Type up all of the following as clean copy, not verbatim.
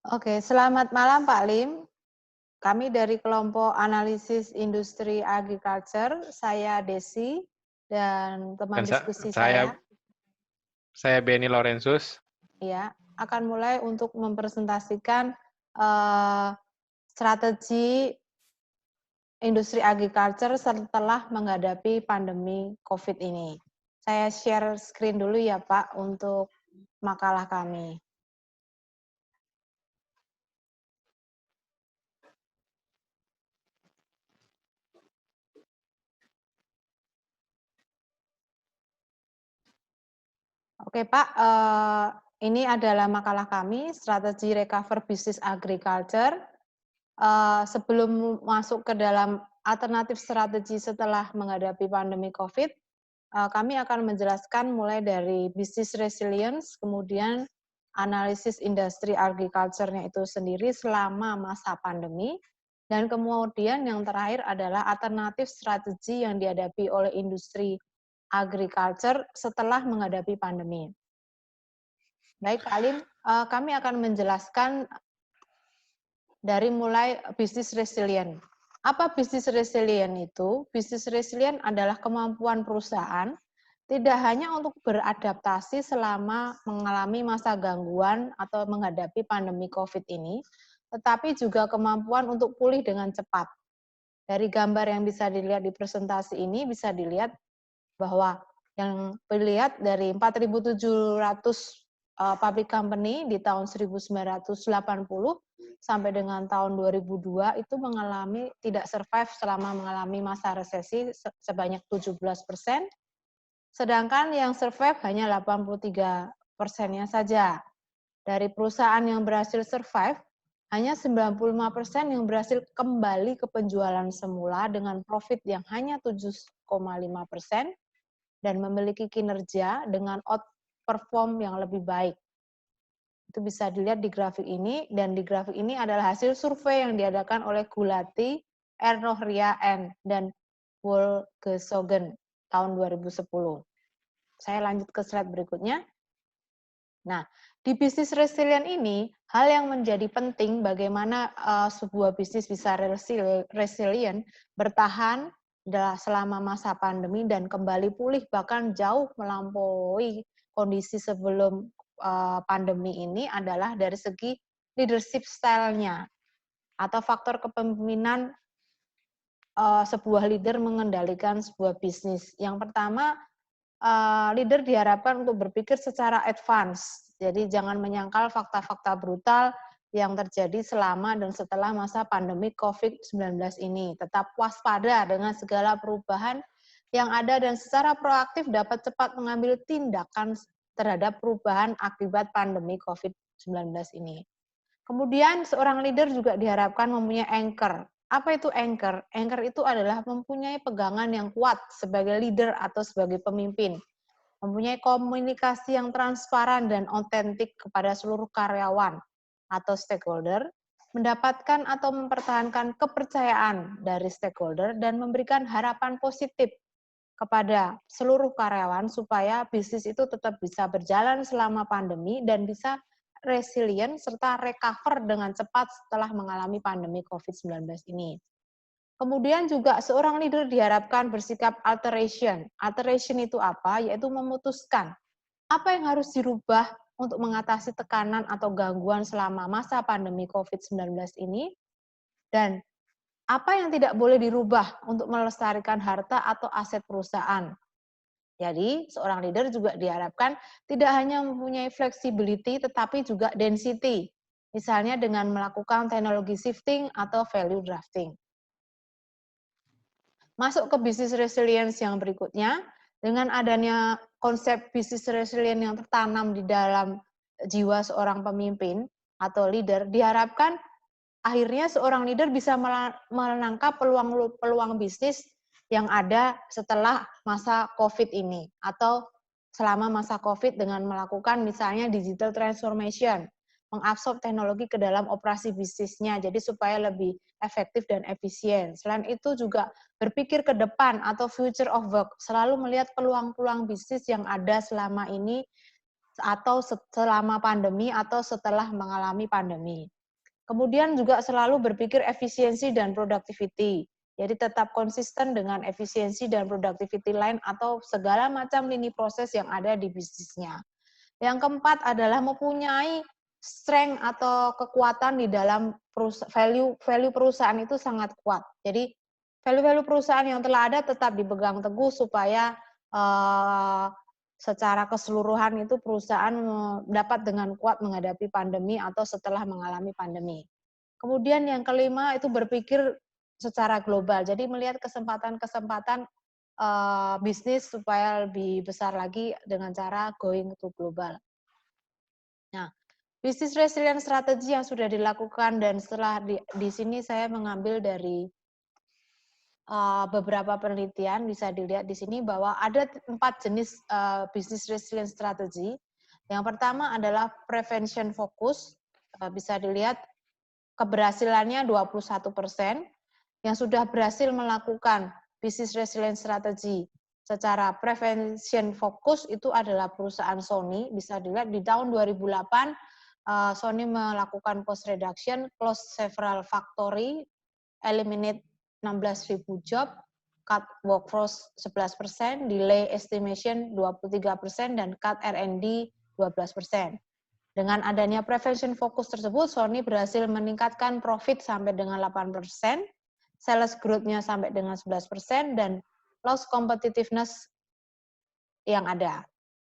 Oke, selamat malam Pak Lim. Kami dari kelompok analisis industri agriculture, saya Desi dan teman Dan diskusi saya saya, Benny Laurensus. ya, akan mulai untuk mempresentasikan eh, strategi industri agriculture setelah menghadapi pandemi COVID ini. Saya share screen dulu ya Pak untuk makalah kami. Oke Pak, ini adalah makalah kami, strategi recover business agriculture. Sebelum masuk ke dalam alternatif strategi setelah menghadapi pandemi COVID, kami akan menjelaskan mulai dari business resilience, kemudian analisis industri agriculture-nya itu sendiri selama masa pandemi, dan kemudian yang terakhir adalah alternatif strategi yang dihadapi oleh industri agriculture setelah menghadapi pandemi. Baik Pak Alim, kami akan menjelaskan dari mulai bisnis resilient. Apa bisnis resilient itu? Bisnis resilient adalah kemampuan perusahaan tidak hanya untuk beradaptasi selama mengalami masa gangguan atau menghadapi pandemi COVID ini, tetapi juga kemampuan untuk pulih dengan cepat. Dari gambar yang bisa dilihat di presentasi ini bisa dilihat bahwa yang dilihat dari 4.700 public company di tahun 1980 sampai dengan tahun 2002 itu tidak survive selama mengalami masa resesi sebanyak 17%, sedangkan yang survive hanya 83%-nya saja. Dari perusahaan yang berhasil survive, hanya 95% yang berhasil kembali ke penjualan semula dengan profit yang hanya 7,5% dan memiliki kinerja dengan outperform yang lebih baik. Itu bisa dilihat di grafik ini, dan di grafik ini adalah hasil survei yang diadakan oleh Gulati, Ernohria N. dan Wolgesogen tahun 2010. Saya lanjut ke slide berikutnya. Nah, di bisnis resilient ini, hal yang menjadi penting bagaimana sebuah bisnis bisa resilient, bertahan selama masa pandemi dan kembali pulih bahkan jauh melampaui kondisi sebelum pandemi ini adalah dari segi leadership style-nya atau faktor kepemimpinan sebuah leader mengendalikan sebuah bisnis. Yang pertama, leader diharapkan untuk berpikir secara advance. Jadi jangan menyangkal fakta-fakta brutal yang terjadi selama dan setelah masa pandemi COVID-19 ini. Tetap waspada dengan segala perubahan yang ada dan secara proaktif dapat cepat mengambil tindakan terhadap perubahan akibat pandemi COVID-19 ini. Kemudian seorang leader juga diharapkan mempunyai anchor. Apa itu anchor? Anchor itu adalah mempunyai pegangan yang kuat sebagai leader atau sebagai pemimpin. Mempunyai komunikasi yang transparan dan otentik kepada seluruh karyawan atau stakeholder, mendapatkan atau mempertahankan kepercayaan dari stakeholder dan memberikan harapan positif kepada seluruh karyawan supaya bisnis itu tetap bisa berjalan selama pandemi dan bisa resilient serta recover dengan cepat setelah mengalami pandemi COVID-19 ini. Kemudian juga seorang leader diharapkan bersikap alteration. Alteration itu apa? Yaitu memutuskan apa yang harus dirubah untuk mengatasi tekanan atau gangguan selama masa pandemi COVID-19 ini, dan apa yang tidak boleh dirubah untuk melestarikan harta atau aset perusahaan. Jadi, seorang leader juga diharapkan tidak hanya mempunyai flexibility, tetapi juga density. Misalnya dengan melakukan teknologi shifting atau value drafting. Masuk ke bisnis resilience yang berikutnya, dengan adanya konsep bisnis resilient yang tertanam di dalam jiwa seorang pemimpin atau leader, diharapkan akhirnya seorang leader bisa menangkap peluang bisnis yang ada setelah masa COVID ini atau selama masa COVID dengan melakukan misalnya digital transformation, mengabsorb teknologi ke dalam operasi bisnisnya jadi supaya lebih efektif dan efisien. Selain itu juga berpikir ke depan atau future of work, selalu melihat peluang-peluang bisnis yang ada selama ini atau selama pandemi atau setelah mengalami pandemi. Kemudian juga selalu berpikir efisiensi dan productivity. Jadi tetap konsisten dengan efisiensi dan productivity line atau segala macam lini proses yang ada di bisnisnya. Yang keempat adalah mempunyai strength atau kekuatan di dalam value perusahaan itu sangat kuat. Jadi value perusahaan yang telah ada tetap dipegang teguh supaya secara keseluruhan itu perusahaan dapat dengan kuat menghadapi pandemi atau setelah mengalami pandemi. Kemudian yang kelima itu berpikir secara global. Jadi melihat kesempatan-kesempatan bisnis supaya lebih besar lagi dengan cara going to global. Nah, bisnis resilience strategi yang sudah dilakukan dan setelah di sini saya mengambil dari beberapa penelitian, bisa dilihat di sini bahwa ada 4 jenis bisnis resilience strategi. Yang pertama adalah prevention focus, bisa dilihat keberhasilannya 21%, yang sudah berhasil melakukan bisnis resilience strategi secara prevention focus itu adalah perusahaan Sony. Bisa dilihat di tahun 2008 Sony melakukan cost reduction, close several factory, eliminate 16.000 job, cut workforce 11%, delay estimation 23%, dan cut R&D 12%. Dengan adanya prevention focus tersebut, Sony berhasil meningkatkan profit sampai dengan 8%, sales growth-nya sampai dengan 11%, dan loss competitiveness yang ada.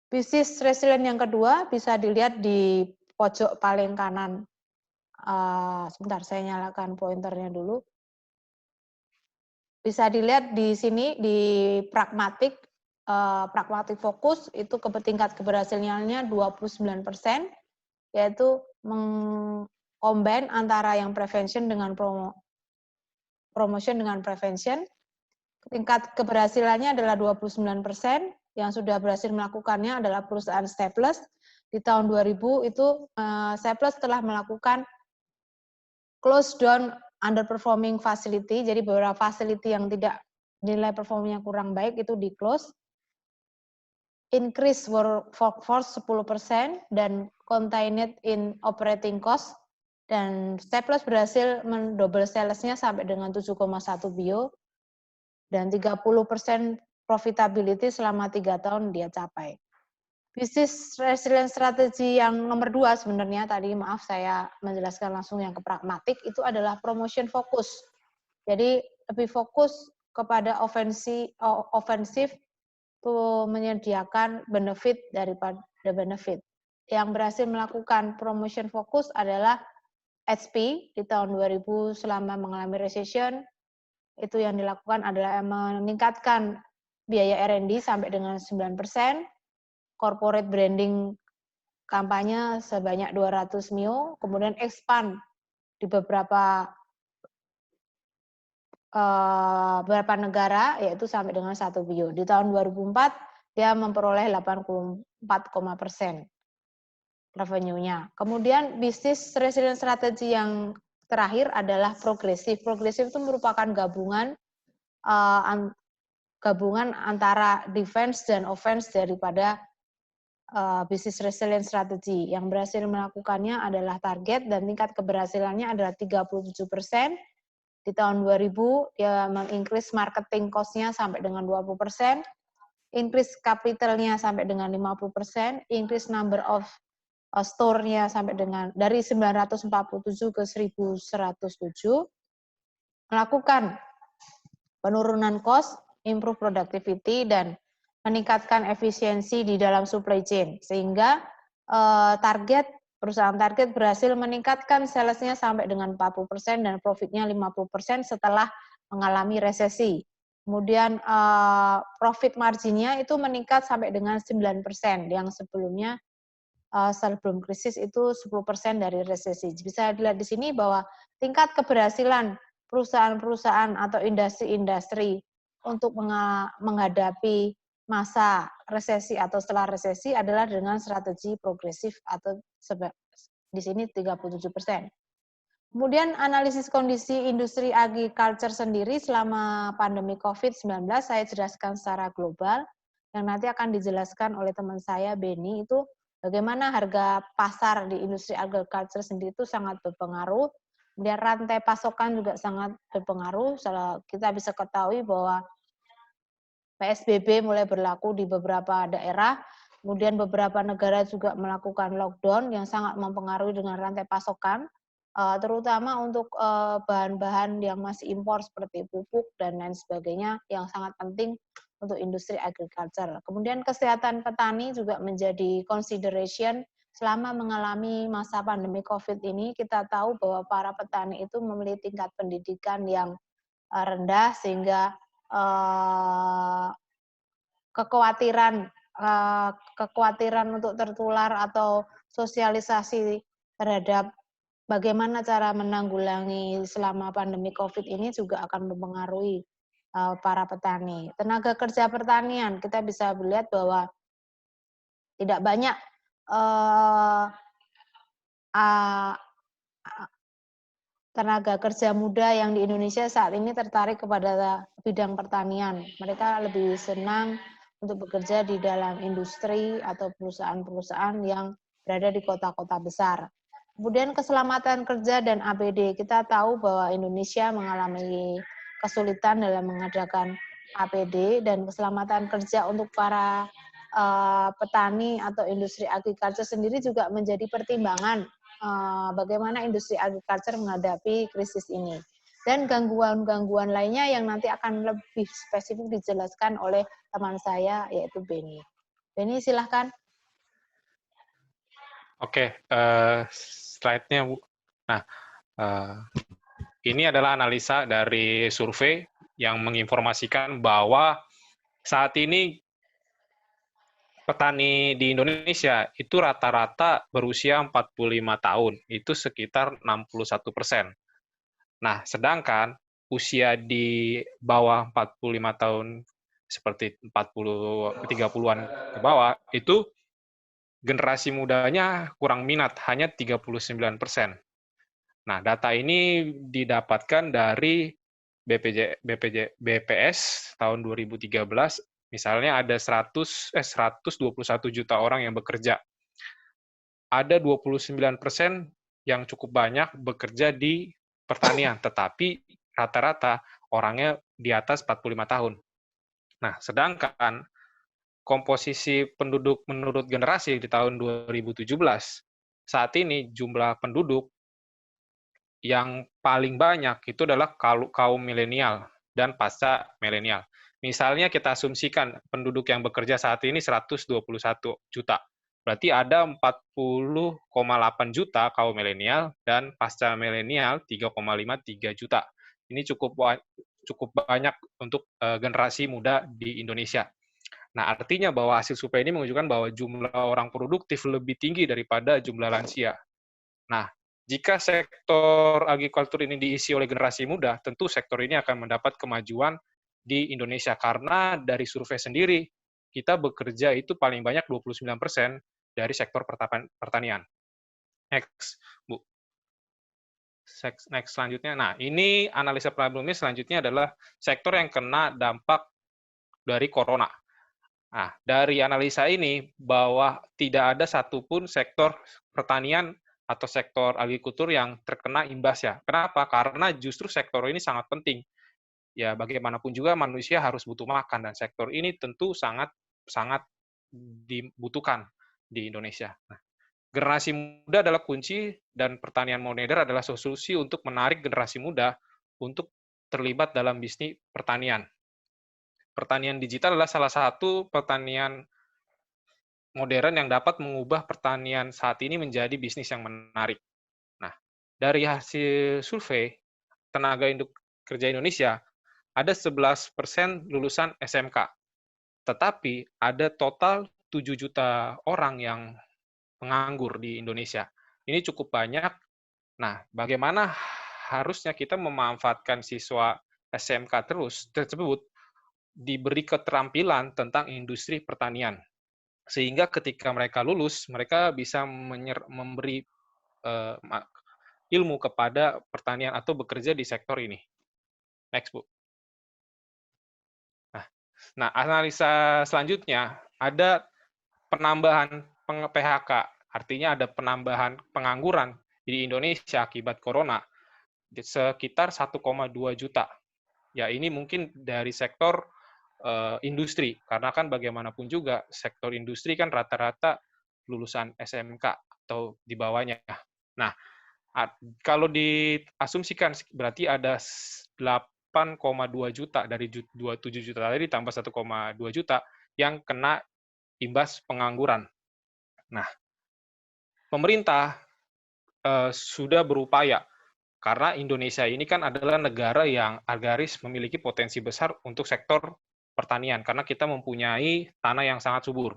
Bisnis resilient yang kedua bisa dilihat di pojok paling kanan. Sebentar, saya nyalakan pointernya dulu. Bisa dilihat di sini di pragmatic fokus itu tingkat keberhasilannya 29%, yaitu mengcombine antara yang prevention dengan promotion dengan prevention. Tingkat keberhasilannya adalah 29%, yang sudah berhasil melakukannya adalah perusahaan Staples. Di tahun 2000 itu Staples telah melakukan close down underperforming facility, jadi beberapa facility yang tidak nilai performanya kurang baik itu di close. Increase workforce 10% dan contained in operating cost, dan Staples berhasil mendouble sales-nya sampai dengan 7,1 bio dan 30% profitability selama 3 tahun dia capai. Bisnis resilience strategi yang nomor 2 sebenarnya tadi, maaf saya menjelaskan langsung yang ke pragmatik, itu adalah promotion focus. Jadi lebih fokus kepada ofensif menyediakan benefit daripada benefit. Yang berhasil melakukan promotion focus adalah HP di tahun 2000 selama mengalami recession. Itu yang dilakukan adalah meningkatkan biaya R&D sampai dengan 9%, corporate branding kampanye sebanyak 200 mio, kemudian expand di beberapa negara, yaitu sampai dengan 1 bio. Di tahun 2004, dia memperoleh 84,% revenue-nya. Kemudian bisnis resilience strategi yang terakhir adalah progresif. Progresif itu merupakan gabungan antara defense dan offense daripada bisnis resilience strategi. Yang berhasil melakukannya adalah target dan tingkat keberhasilannya adalah 37%. Di tahun 2000 dia meng-increase marketing cost-nya sampai dengan 20%, increase capital-nya sampai dengan 50%, increase number of store-nya sampai dengan dari 947 ke 1107, melakukan penurunan cost, improve productivity, dan meningkatkan efisiensi di dalam supply chain, sehingga perusahaan target berhasil meningkatkan sales-nya sampai dengan 40% dan profit-nya 50% setelah mengalami resesi. Kemudian profit margin-nya itu meningkat sampai dengan 9%, yang sebelumnya sebelum krisis itu 10% dari resesi. Bisa dilihat di sini bahwa tingkat keberhasilan perusahaan-perusahaan atau industri-industri untuk menghadapi masa resesi atau setelah resesi adalah dengan strategi progresif atau di sini 37%. Kemudian analisis kondisi industri agriculture sendiri selama pandemi COVID-19 saya jelaskan secara global, yang nanti akan dijelaskan oleh teman saya Beni itu Bagaimana harga pasar di industri agriculture sendiri itu sangat berpengaruh. Kemudian rantai pasokan juga sangat berpengaruh. Kita bisa ketahui bahwa PSBB mulai berlaku di beberapa daerah, kemudian beberapa negara juga melakukan lockdown yang sangat mempengaruhi dengan rantai pasokan, terutama untuk bahan-bahan yang masih impor seperti pupuk dan lain sebagainya yang sangat penting untuk industri agriculture. Kemudian kesehatan petani juga menjadi consideration selama mengalami masa pandemi COVID ini. Kita tahu bahwa para petani itu memiliki tingkat pendidikan yang rendah sehingga kekhawatiran kekhawatiran untuk tertular atau sosialisasi terhadap bagaimana cara menanggulangi selama pandemi COVID ini juga akan mempengaruhi para petani. Tenaga kerja pertanian, kita bisa melihat bahwa tidak banyak uh, tenaga kerja muda yang di Indonesia saat ini tertarik kepada bidang pertanian. Mereka lebih senang untuk bekerja di dalam industri atau perusahaan-perusahaan yang berada di kota-kota besar. Kemudian keselamatan kerja dan APD. Kita tahu bahwa Indonesia mengalami kesulitan dalam mengadakan APD dan keselamatan kerja untuk para petani atau industri agriculture sendiri juga menjadi pertimbangan bagaimana industri agriculture menghadapi krisis ini. Dan gangguan-gangguan lainnya yang nanti akan lebih spesifik dijelaskan oleh teman saya, yaitu Beni. Beni, silahkan. Oke, slide-nya, Bu. Nah, ini adalah analisa dari survei yang menginformasikan bahwa saat ini petani di Indonesia itu rata-rata berusia 45 tahun, itu sekitar 61%. Nah, sedangkan usia di bawah 45 tahun seperti 30-an ke bawah itu generasi mudanya kurang minat, hanya 39%. Nah, data ini didapatkan dari BPS tahun 2013, misalnya ada 121 juta orang yang bekerja. Ada 29% yang cukup banyak bekerja di pertanian, tetapi rata-rata orangnya di atas 45 tahun. Nah, sedangkan komposisi penduduk menurut generasi di tahun 2017, saat ini jumlah penduduk yang paling banyak itu adalah kaum milenial dan pasca milenial. Misalnya kita asumsikan penduduk yang bekerja saat ini 121 juta. Berarti ada 40,8 juta kaum milenial dan pasca milenial 3,53 juta. Ini cukup banyak untuk generasi muda di Indonesia. Nah, artinya bahwa hasil survei ini menunjukkan bahwa jumlah orang produktif lebih tinggi daripada jumlah lansia. Nah, jika sektor agrikultur ini diisi oleh generasi muda, tentu sektor ini akan mendapat kemajuan di Indonesia. Karena dari survei sendiri, kita bekerja itu paling banyak 29% dari sektor pertanian. Next, Bu. Next selanjutnya. Nah, ini analisa problemnya selanjutnya adalah sektor yang kena dampak dari corona. Nah, dari analisa ini bahwa tidak ada satupun sektor pertanian atau sektor agrikultur yang terkena imbasnya. Kenapa? Karena justru sektor ini sangat penting. Ya, bagaimanapun juga manusia harus butuh makan dan sektor ini tentu sangat dibutuhkan di Indonesia. Nah, generasi muda adalah kunci dan pertanian modern adalah solusi untuk menarik generasi muda untuk terlibat dalam bisnis pertanian. Pertanian digital adalah salah satu pertanian modern yang dapat mengubah pertanian saat ini menjadi bisnis yang menarik. Nah, dari hasil survei tenaga kerja Indonesia, ada 11% lulusan SMK. Tetapi ada total 7 juta orang yang penganggur di Indonesia. Ini cukup banyak. Nah, bagaimana harusnya kita memanfaatkan siswa SMK tersebut diberi keterampilan tentang industri pertanian, sehingga ketika mereka lulus, mereka bisa memberi ilmu kepada pertanian atau bekerja di sektor ini. Next, Bu. Nah, analisa selanjutnya ada penambahan PHK, artinya ada penambahan pengangguran di Indonesia akibat corona sekitar 1,2 juta. Ya, ini mungkin dari sektor industri, karena kan bagaimanapun juga sektor industri kan rata-rata lulusan SMK atau di bawahnya. Nah, kalau diasumsikan berarti ada 8,2 juta dari 27 juta tadi tambah 1,2 juta yang kena imbas pengangguran. Nah, pemerintah sudah berupaya karena Indonesia ini kan adalah negara yang agraris memiliki potensi besar untuk sektor pertanian karena kita mempunyai tanah yang sangat subur.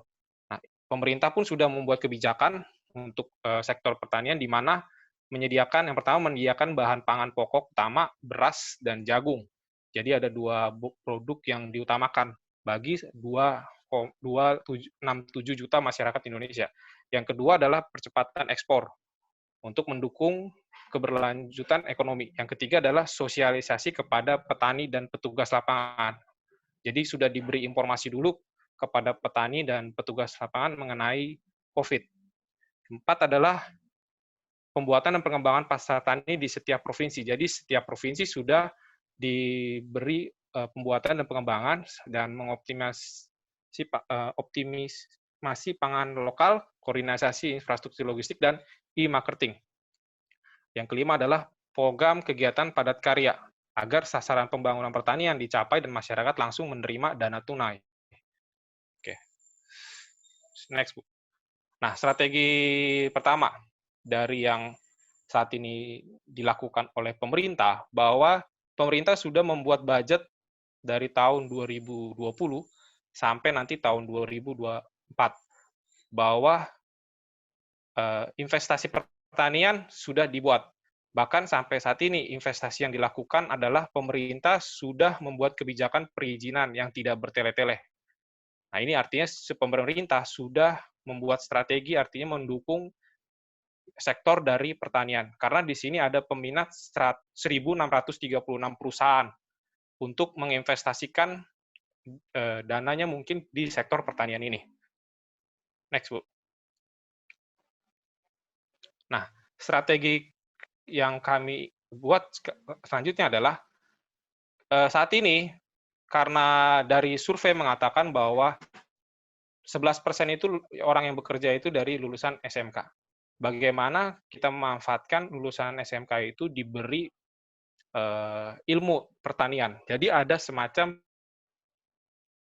Nah, pemerintah pun sudah membuat kebijakan untuk sektor pertanian di mana yang pertama menyediakan bahan pangan pokok utama beras dan jagung. Jadi ada dua produk yang diutamakan bagi 2,67 juta masyarakat Indonesia. Yang kedua adalah percepatan ekspor untuk mendukung keberlanjutan ekonomi. Yang ketiga adalah sosialisasi kepada petani dan petugas lapangan. Jadi sudah diberi informasi dulu kepada petani dan petugas lapangan mengenai COVID. Keempat adalah pembuatan dan pengembangan pasar tani di setiap provinsi. Jadi setiap provinsi sudah diberi pembuatan dan pengembangan dan optimisasi pangan lokal, koordinasi infrastruktur logistik, dan e-marketing. Yang kelima adalah program kegiatan padat karya, agar sasaran pembangunan pertanian dicapai dan masyarakat langsung menerima dana tunai. Oke. Next, Bu. Nah, strategi pertama dari yang saat ini dilakukan oleh pemerintah, bahwa pemerintah sudah membuat budget dari tahun 2020 sampai nanti tahun 2024, bahwa investasi pertanian sudah dibuat. Bahkan sampai saat ini investasi yang dilakukan adalah pemerintah sudah membuat kebijakan perizinan yang tidak bertele-tele. Nah, ini artinya pemerintah sudah membuat strategi, artinya mendukung sektor dari pertanian. Karena di sini ada peminat 1.636 perusahaan untuk menginvestasikan dananya mungkin di sektor pertanian ini. Next, Bu. Nah, strategi yang kami buat selanjutnya adalah saat ini karena dari survei mengatakan bahwa 11% itu orang yang bekerja itu dari lulusan SMK. Bagaimana kita memanfaatkan lulusan SMK itu diberi ilmu pertanian. Jadi ada semacam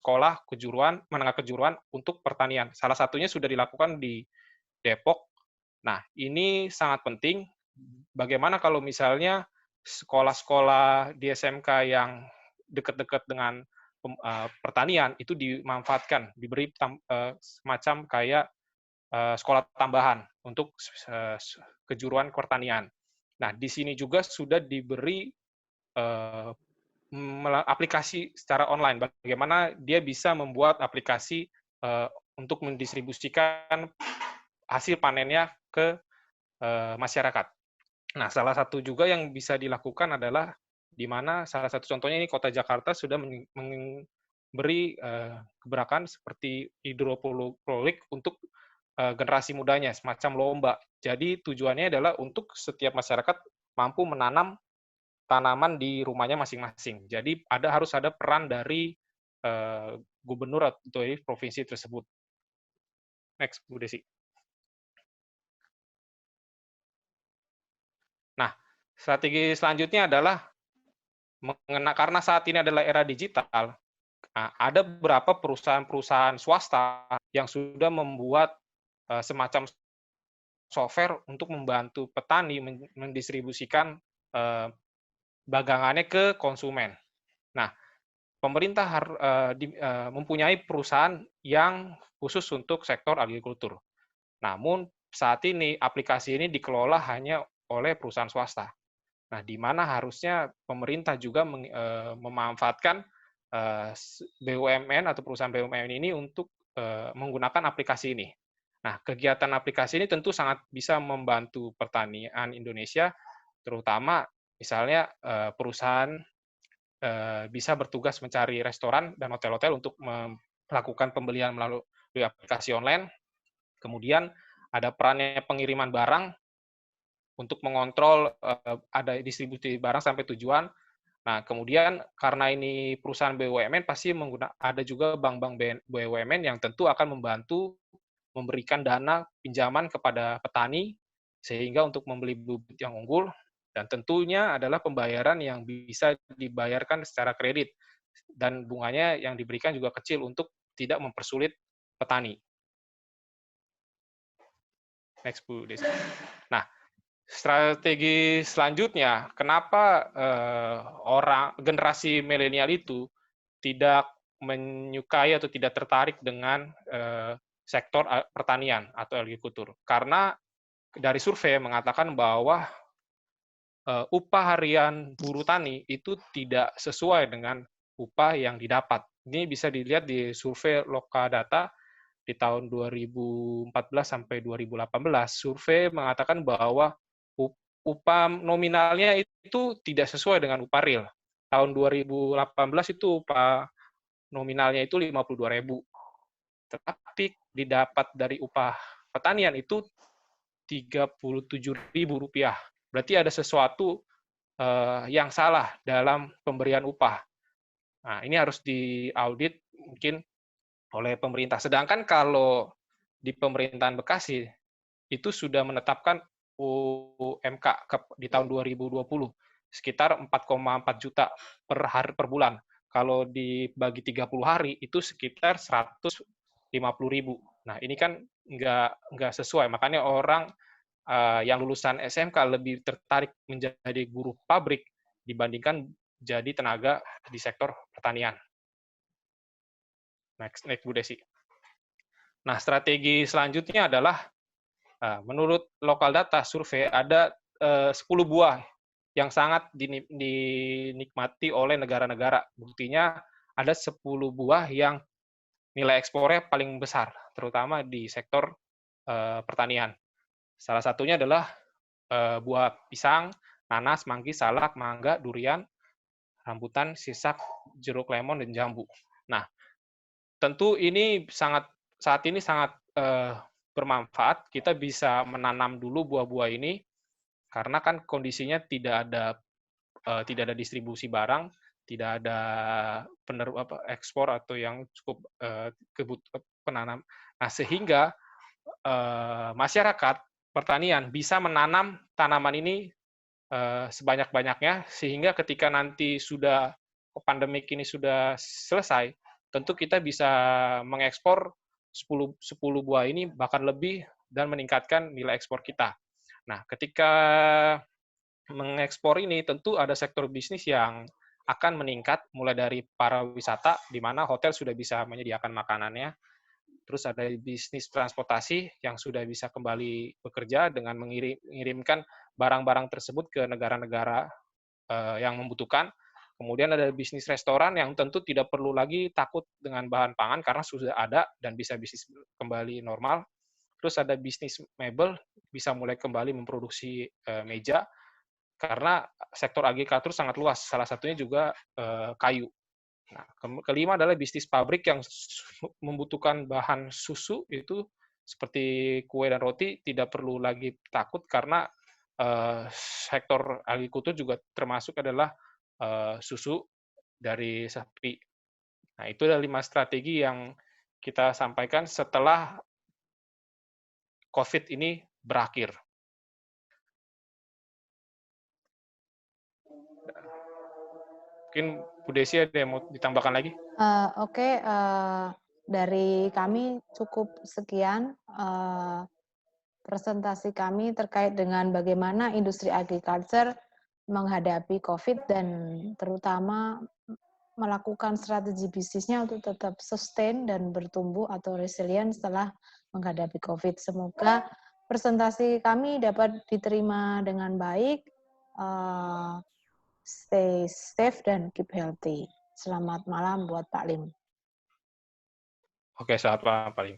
sekolah kejuruan, menengah kejuruan untuk pertanian. Salah satunya sudah dilakukan di Depok. Nah, ini sangat penting. Bagaimana kalau misalnya sekolah-sekolah di SMK yang dekat-dekat dengan pertanian itu dimanfaatkan, diberi semacam kayak sekolah tambahan untuk kejuruan pertanian. Nah, di sini juga sudah diberi aplikasi secara online. Bagaimana dia bisa membuat aplikasi untuk mendistribusikan hasil panennya ke masyarakat. Nah, salah satu juga yang bisa dilakukan adalah di mana salah satu contohnya ini Kota Jakarta sudah memberi gebrakan seperti hidroponik untuk generasi mudanya, semacam lomba. Jadi tujuannya adalah untuk setiap masyarakat mampu menanam tanaman di rumahnya masing-masing. Jadi harus ada peran dari gubernur atau dari provinsi tersebut. Next, Bu Desi. Nah, strategi selanjutnya adalah karena saat ini adalah era digital, ada beberapa perusahaan-perusahaan swasta yang sudah membuat semacam software untuk membantu petani mendistribusikan dagangannya ke konsumen. Nah, pemerintah mempunyai perusahaan yang khusus untuk sektor agrikultur. Namun saat ini aplikasi ini dikelola hanya oleh perusahaan swasta. Nah, di mana harusnya pemerintah juga memanfaatkan BUMN atau perusahaan BUMN ini untuk menggunakan aplikasi ini. Nah, kegiatan aplikasi ini tentu sangat bisa membantu pertanian Indonesia, terutama misalnya perusahaan bisa bertugas mencari restoran dan hotel-hotel untuk melakukan pembelian melalui aplikasi online. Kemudian ada perannya pengiriman barang untuk mengontrol ada distribusi barang sampai tujuan. Nah, kemudian karena ini perusahaan BUMN pasti ada juga bank-bank BUMN yang tentu akan membantu memberikan dana pinjaman kepada petani sehingga untuk membeli bibit yang unggul, dan tentunya adalah pembayaran yang bisa dibayarkan secara kredit dan bunganya yang diberikan juga kecil untuk tidak mempersulit petani. Next, Bu Desi. Nah, strategi selanjutnya, kenapa generasi milenial itu tidak menyukai atau tidak tertarik dengan sektor pertanian atau agrikultur? Karena dari survei mengatakan bahwa upah harian buruh tani itu tidak sesuai dengan upah yang didapat. Ini bisa dilihat di survei Lokadata di tahun 2014 sampai 2018. Survei mengatakan bahwa upah nominalnya itu tidak sesuai dengan upah real. Tahun 2018 itu upah nominalnya itu 52.000. Tetapi didapat dari upah pertanian itu 37.000 rupiah. Berarti ada sesuatu yang salah dalam pemberian upah. Nah, ini harus diaudit mungkin oleh pemerintah. Sedangkan kalau di pemerintahan Bekasi itu sudah menetapkan UMK di tahun 2020 sekitar 4,4 juta per bulan. Kalau dibagi 30 hari itu sekitar 150.000. Nah, ini kan nggak sesuai. Makanya orang yang lulusan SMK lebih tertarik menjadi buruh pabrik dibandingkan jadi tenaga di sektor pertanian. Next Bu Desi. Nah, strategi selanjutnya adalah menurut lokal data survei ada 10 buah yang sangat dinikmati oleh negara-negara. Buktinya ada 10 buah yang nilai ekspornya paling besar, terutama di sektor pertanian. Salah satunya adalah buah pisang, nanas, manggis, salak, mangga, durian, rambutan, sisak, jeruk lemon, dan jambu. Nah, tentu ini saat ini sangat bermanfaat. Kita bisa menanam dulu buah-buah ini karena kan kondisinya tidak ada distribusi barang, tidak ada ekspor atau yang cukup penanam. Nah, sehingga masyarakat pertanian bisa menanam tanaman ini sebanyak-banyaknya sehingga ketika nanti sudah pandemik ini sudah selesai, tentu kita bisa mengekspor 10 buah ini bahkan lebih dan meningkatkan nilai ekspor kita. Nah, ketika mengekspor ini tentu ada sektor bisnis yang akan meningkat mulai dari para wisata di mana hotel sudah bisa menyediakan makanannya. Terus ada bisnis transportasi yang sudah bisa kembali bekerja dengan mengirimkan barang-barang tersebut ke negara-negara yang membutuhkan. Kemudian ada bisnis restoran yang tentu tidak perlu lagi takut dengan bahan pangan karena sudah ada dan bisa bisnis kembali normal. Terus ada bisnis mebel, bisa mulai kembali memproduksi meja karena sektor agrikultur sangat luas. Salah satunya juga kayu. Nah, kelima adalah bisnis pabrik yang membutuhkan bahan susu itu seperti kue dan roti tidak perlu lagi takut karena sektor agrikultur juga termasuk adalah susu dari sapi. Nah, itu adalah 5 strategi yang kita sampaikan setelah COVID ini berakhir. Mungkin Bu Desi ada yang mau ditambahkan lagi? Oke, dari kami cukup sekian presentasi kami terkait dengan bagaimana industri agriculture menghadapi COVID dan terutama melakukan strategi bisnisnya untuk tetap sustain dan bertumbuh atau resilient setelah menghadapi COVID. Semoga presentasi kami dapat diterima dengan baik. Stay safe dan keep healthy. Selamat malam buat Pak Lim. Oke, selamat malam Pak Lim.